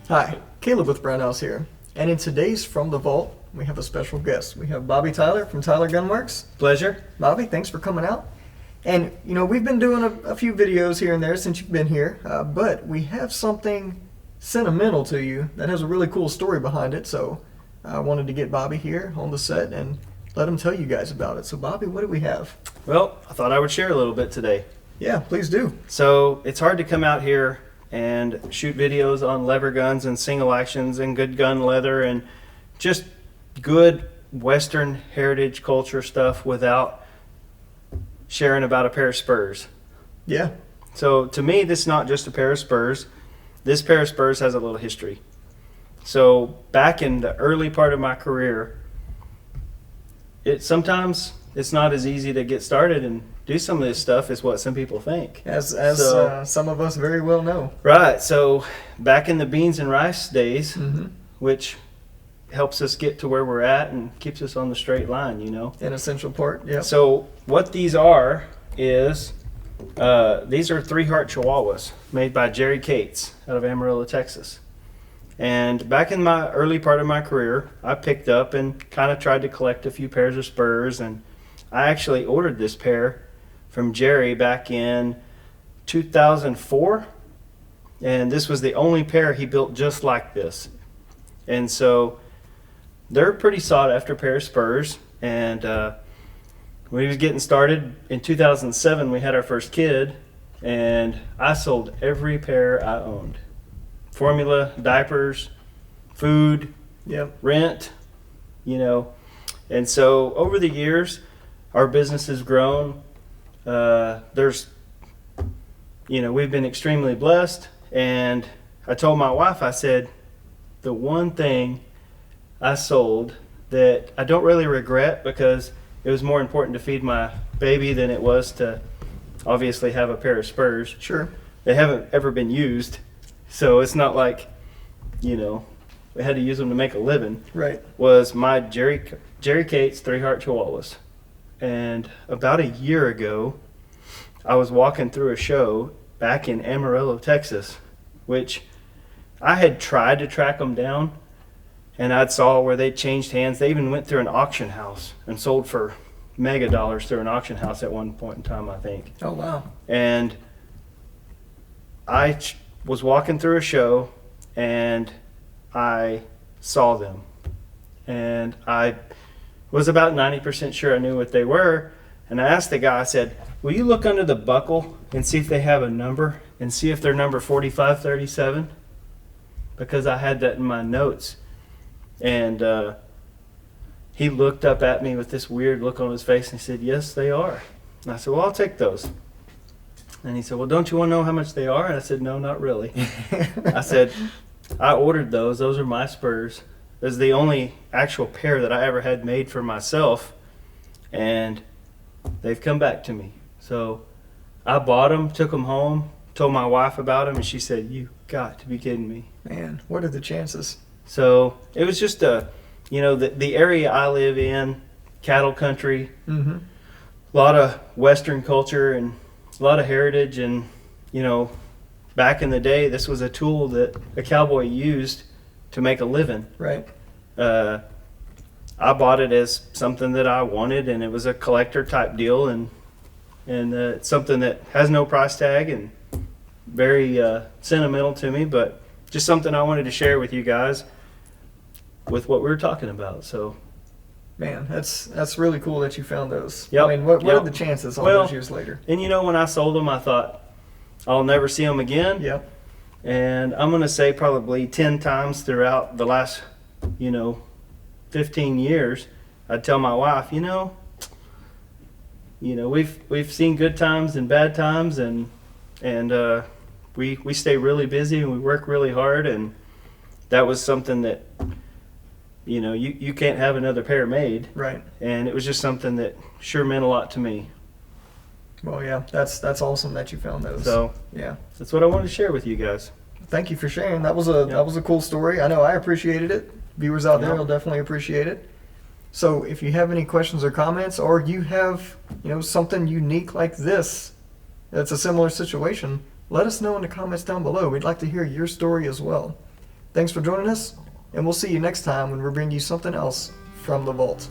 Hi, Caleb with Brownells here. And in today's From the Vault, we have a special guest. We have Bobby Tyler from Tyler Gunworks. Pleasure. Bobby, thanks for coming out. And, you know, we've been doing a few videos here and there since you've been here, but we have something sentimental to you that has a really cool story behind it. So I wanted to get Bobby here on the set and let him tell you guys about it. So, Bobby, what do we have? Well, I thought I would share a little bit today. Yeah, please do. So it's hard to come out here and shoot videos on lever guns and single actions and good gun leather and just good Western heritage culture stuff without sharing about a pair of Spurs. Yeah. So to me, this is not just a pair of Spurs. This pair of Spurs has a little history. So back in the early part of my career, sometimes it's not as easy to get started and do some of this stuff as what some people think. As some of us very well know. Right. So back in the beans and rice days, Mm-hmm. which helps us get to where we're at and keeps us on the straight line, you know. An essential part, yeah. So what these are is, these are Three Heart Chihuahuas made by Jerry Cates out of Amarillo, Texas. And back in my early part of my career, I picked up and kind of tried to collect a few pairs of Spurs, and I actually ordered this pair from Jerry back in 2004, and this was the only pair he built just like this. And so they're a pretty sought after pair of Spurs, and when he was getting started in 2007, we had our first kid, and I sold every pair I owned. Formula, diapers, food, Yep. rent, you know. And so over the years, our business has grown. We've been extremely blessed. And I told my wife, I said, the one thing I sold that I don't really regret, because it was more important to feed my baby than it was to obviously have a pair of Spurs. Sure. They haven't ever been used, so it's not like, we had to use them to make a living. Right. Was my Jerry Cates Three Heart Chihuahuas. And about a year ago, I was walking through a show back in Amarillo, Texas, which I had tried to track them down, and I saw where they changed hands. They even went through an auction house and sold for mega dollars through an auction house at one point in time, I think. Oh, wow. And I was walking through a show, and I saw them. And I was about 90% sure I knew what they were. And I asked the guy, I said, will you look under the buckle and see if they have a number and see if they're number 4537? Because I had that in my notes. And he looked up at me with this weird look on his face and he said, yes, they are. And I said, well, I'll take those. And he said, well, don't you want to know how much they are? And I said, no, not really. I said, I ordered those. Those are my Spurs. This is the only actual pair that I ever had made for myself. And they've come back to me. So I bought them, took them home, told my wife about them, and she said, you got to be kidding me. Man, what are the chances? So it was just the area I live in, cattle country, Mm-hmm. a lot of Western culture and a lot of heritage. And, back in the day, this was a tool that a cowboy used to make a living. Right. I bought it as something that I wanted, and it was a collector type deal, and it's something that has no price tag and very sentimental to me, but just something I wanted to share with you guys with what we were talking about. So, Man, that's really cool that you found those. Yep. I mean, what Yep. are the chances all Well, those years later? and when I sold them, I thought I'll never see them again. Yep. And I'm going to say probably 10 times throughout the last, 15 years, I'd tell my wife, we've seen good times and bad times, and we stay really busy and we work really hard, and that was something that you can't have another pair made. Right. And it was just something that sure meant a lot to me. Well, yeah, that's awesome that you found those. So yeah, that's what I wanted to share with you guys. thank you for sharing. That was a cool story. I know I appreciated it. Viewers out there will definitely appreciate it. So if you have any questions or comments, or you have something unique like this that's a similar situation, let us know in the comments down below. We'd like to hear your story as well. Thanks for joining us, and we'll see you next time when we bring you something else from the vault.